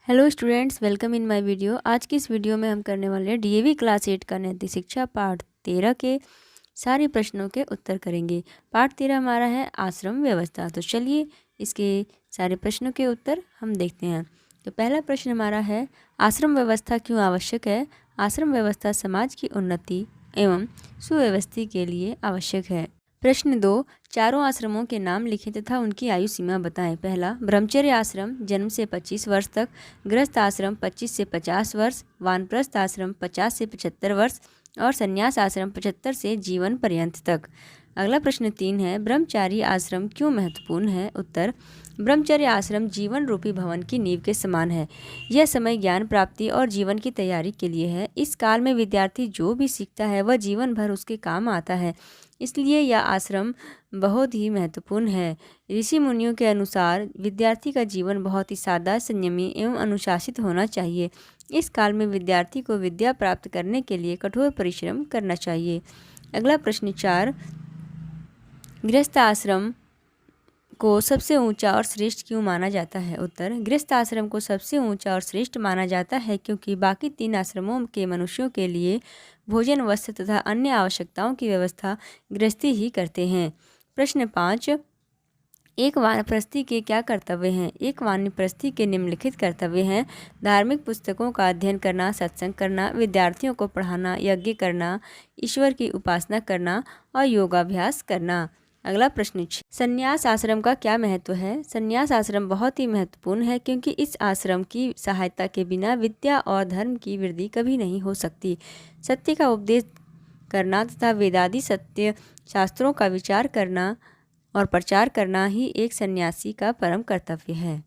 Hello students, welcome in my video. आज की इस वीडियो में हम करने वाले हैं डीएवी क्लास 8 का नैतिक शिक्षा पाठ 13 के सारे प्रश्नों के उत्तर करेंगे। पाठ 13 हमारा है आश्रम व्यवस्था। तो चलिए इसके सारे प्रश्नों के उत्तर हम देखते हैं। तो पहला प्रश्न हमारा है, आश्रम व्यवस्था क्यों आवश्यक है? आश्रम व्यवस्था समाज की उन्नति एवं सुव्यवस्था के लिए आवश्यक है। प्रश्न 2, चारों आश्रमों के नाम लिखें तथा उनकी आयु सीमा बताएं। पहला, ब्रह्मचर्य आश्रम जन्म से 25 वर्ष तक, गृहस्थ आश्रम 25 से 50 वर्ष, वानप्रस्थ आश्रम 50 से 75 वर्ष और संन्यास आश्रम 75 से जीवन पर्यंत तक। अगला प्रश्न 3 है, ब्रह्मचारी आश्रम क्यों महत्वपूर्ण है? उत्तर, ब्रह्मचर्य आश्रम जीवन रूपी भवन की नींव के समान है। यह समय ज्ञान प्राप्ति और जीवन की तैयारी के लिए है। इस काल में विद्यार्थी जो भी सीखता है वह जीवन भर उसके काम आता है, इसलिए यह आश्रम बहुत ही महत्वपूर्ण है। ऋषि मुनियों के अनुसार विद्यार्थी का जीवन बहुत ही सादा, संयमी एवं अनुशासित होना चाहिए। इस काल में विद्यार्थी को विद्या प्राप्त करने के लिए कठोर परिश्रम करना चाहिए। अगला प्रश्न 4, गृहस्थ आश्रम को सबसे ऊंचा और श्रेष्ठ क्यों माना जाता है? उत्तर, गृहस्थ आश्रम को सबसे ऊंचा और श्रेष्ठ माना जाता है क्योंकि बाकी 3 आश्रमों के मनुष्यों के लिए भोजन, वस्त्र तथा अन्य आवश्यकताओं की व्यवस्था गृहस्थी ही करते हैं। प्रश्न 5, एक वानप्रस्थी के क्या कर्तव्य हैं? एक वानप्रस्थी के निम्नलिखित कर्तव्य हैं: धार्मिक पुस्तकों का अध्ययन करना, सत्संग करना, विद्यार्थियों को पढ़ाना, यज्ञ करना, ईश्वर की उपासना करना और योगाभ्यास करना। अगला प्रश्न 6, संन्यास आश्रम का क्या महत्व है? संन्यास आश्रम बहुत ही महत्वपूर्ण है क्योंकि इस आश्रम की सहायता के बिना विद्या और धर्म की वृद्धि कभी नहीं हो सकती। सत्य का उपदेश करना तथा वेदादि सत्य शास्त्रों का विचार करना और प्रचार करना ही एक सन्यासी का परम कर्तव्य है।